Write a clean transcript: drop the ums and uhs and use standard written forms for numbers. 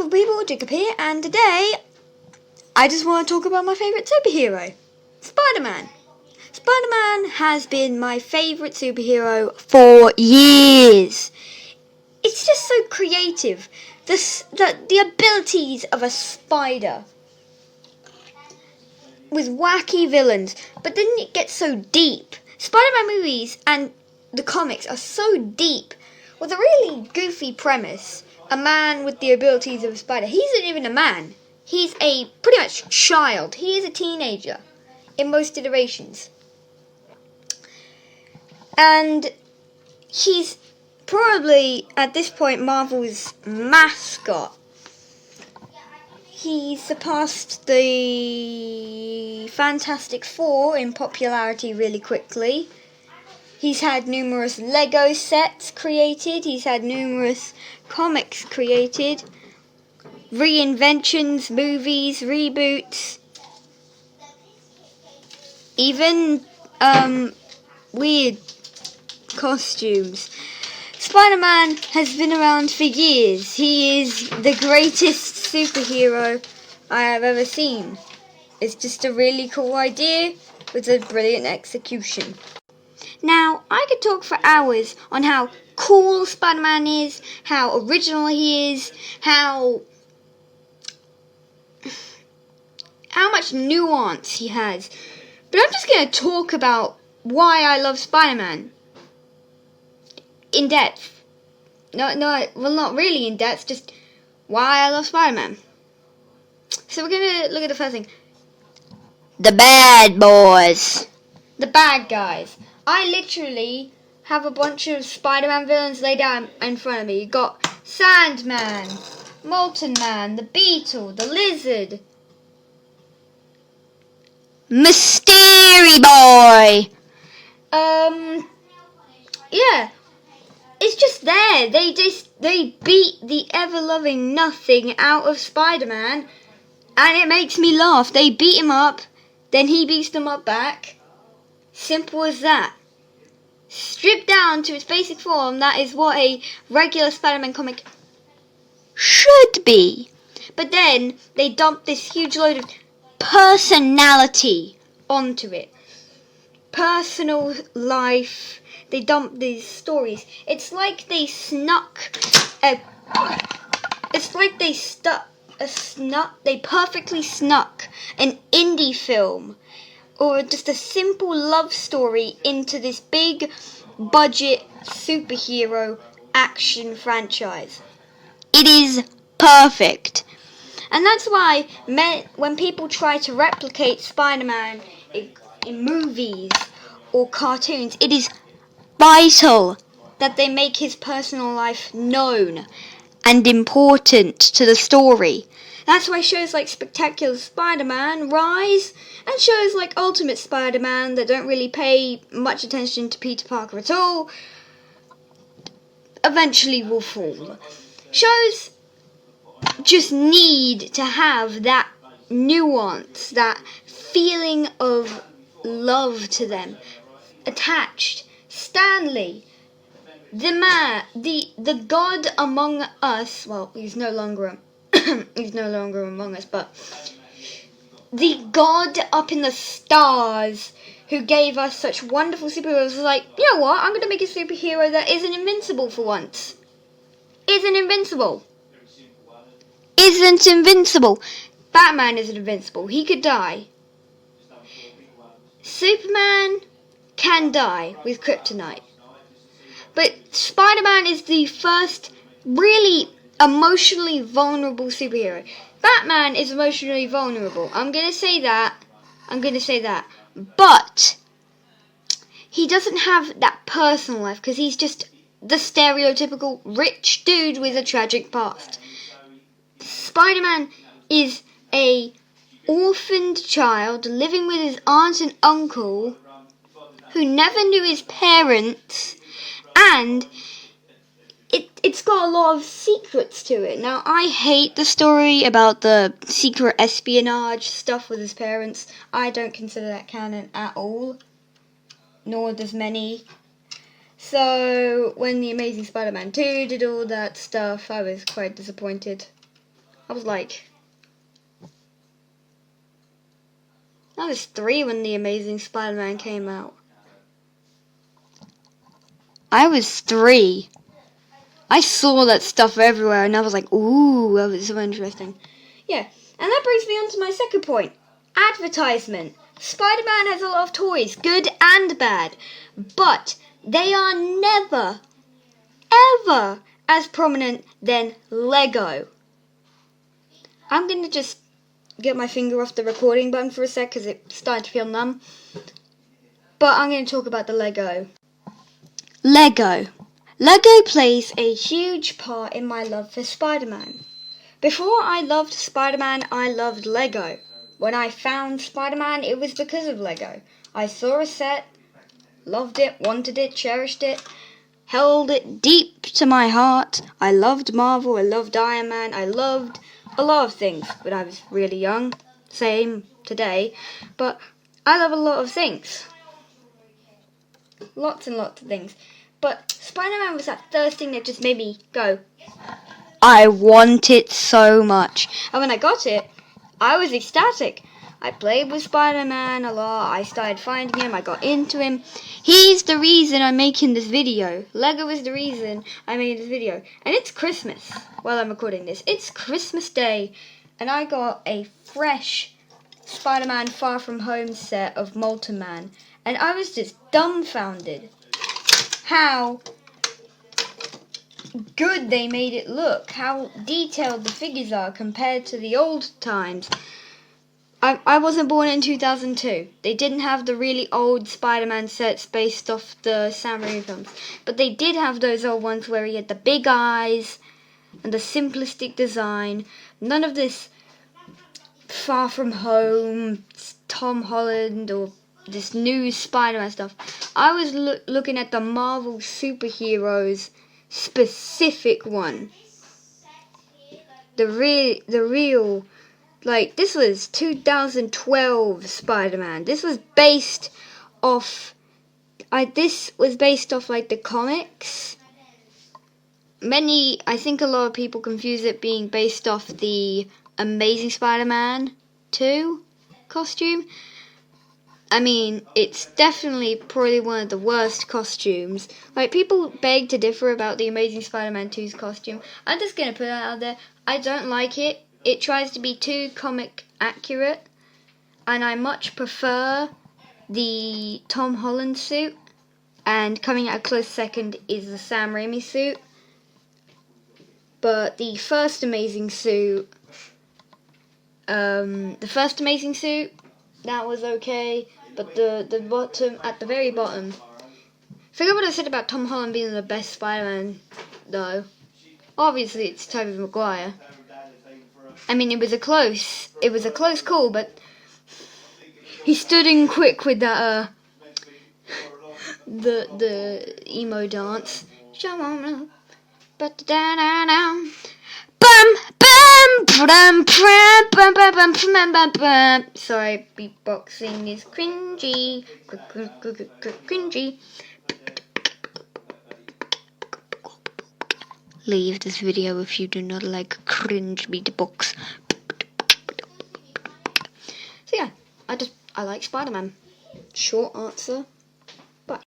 Hello people, Jacob here, and today I just want to talk about my favourite superhero, Spider-Man. Spider-Man has been my favourite superhero for years. It's just so creative. The abilities of a spider with wacky villains, but then it gets so deep. Spider-Man movies and the comics are so deep with a really goofy premise. A man with the abilities of a spider. He isn't even a man. He's a pretty much child. He is a teenager in most iterations. And he's probably, at this point, Marvel's mascot. He surpassed the Fantastic Four in popularity really quickly. He's had numerous Lego sets created. He's had numerous comics created. Reinventions, movies, reboots. Even weird costumes. Spider-Man has been around for years. He is the greatest superhero I have ever seen. It's just a really cool idea with a brilliant execution. Now, I could talk for hours on how cool Spider-Man is, how original he is, how much nuance he has. But I'm just going to talk about why I love Spider-Man. In depth. Well, not really in depth, just why I love Spider-Man. So we're going to look at the first thing. The bad boys. The bad guys. I literally have a bunch of Spider-Man villains laid out in front of me. You got Sandman, Molten Man, the Beetle, the Lizard, Mystery Boy. Yeah. It's just there. They beat the ever-loving nothing out of Spider-Man, and it makes me laugh. They beat him up, then he beats them up back. Simple as that. Stripped down to its basic form, that is what a regular Spider-Man comic should be. But then they dump this huge load of personality onto it. Personal life. They dump these stories. It's like they they perfectly snuck an indie film or just a simple love story into this big budget superhero action franchise. It is perfect. And that's why when people try to replicate Spider-Man in movies or cartoons, it is vital that they make his personal life known and important to the story. That's why shows like Spectacular Spider-Man rise, and shows like Ultimate Spider-Man that don't really pay much attention to Peter Parker at all eventually will fall. Shows just need to have that nuance, that feeling of love to them, attached. Stan Lee, the man, the God among us. Well, he's no longer among us, but the God up in the stars who gave us such wonderful superheroes was like, you know what? I'm going to make a superhero that isn't invincible for once. Isn't invincible. Batman isn't invincible. He could die. Superman can die with kryptonite. But Spider-Man is the first really emotionally vulnerable superhero. Batman is emotionally vulnerable. I'm going to say that. But he doesn't have that personal life because he's just the stereotypical rich dude with a tragic past. Spider-Man is a orphaned child living with his aunt and uncle who never knew his parents, and it's got a lot of secrets to it. Now, I hate the story about the secret espionage stuff with his parents. I don't consider that canon at all, nor does many. So, when The Amazing Spider-Man 2 did all that stuff, I was quite disappointed. I was like, I was 3 when The Amazing Spider-Man came out. I was 3. I saw that stuff everywhere and I was like, ooh, that was so interesting. Yeah, and that brings me on to my second point. Advertisement. Spider-Man has a lot of toys, good and bad, but they are never, ever as prominent than Lego. I'm going to just get my finger off the recording button for a sec because it's starting to feel numb. But I'm going to talk about the Lego. Lego. Lego plays a huge part in my love for Spider-Man. Before I loved Spider-Man, I loved Lego. When I found Spider-Man, it was because of Lego. I saw a set, loved it, wanted it, cherished it, held it deep to my heart. I loved Marvel, I loved Iron Man, I loved a lot of things when I was really young. Same today. But I love a lot of things. Lots and lots of things. But Spider-Man was that first thing that just made me go, I want it so much. And when I got it, I was ecstatic. I played with Spider-Man a lot. I started finding him. I got into him. He's the reason I'm making this video. Lego is the reason I'm making this video. And it's Christmas while I'm recording this. It's Christmas Day. And I got a fresh Spider-Man Far From Home set of Molten Man. And I was just dumbfounded how good they made it look, how detailed the figures are compared to the old times. I wasn't born in 2002. They didn't have the really old Spider-Man sets based off the Sam Raimi films, but they did have those old ones where he had the big eyes and the simplistic design. None of this Far From Home, Tom Holland, or this new Spider-Man stuff. I was looking at the Marvel superheroes specific one. The real, like, this was 2012 Spider-Man. This was based off, like, the comics. I think a lot of people confuse it being based off the Amazing Spider-Man 2 costume. I mean, it's definitely probably one of the worst costumes. Like, people beg to differ about the Amazing Spider-Man 2's costume. I'm just going to put that out there. I don't like it. It tries to be too comic accurate. And I much prefer the Tom Holland suit. And coming at a close second is the Sam Raimi suit. But the first Amazing suit, that was okay. But the bottom, at the very bottom, forget what I said about Tom Holland being the best Spider-Man, though. Obviously, it's Tobey Maguire. I mean, it was a close call, but he stood in quick with that, the emo dance. Sorry, beatboxing is cringy. Cringy. Leave this video if you do not like cringe beatbox. So yeah, I like Spider-Man. Short answer.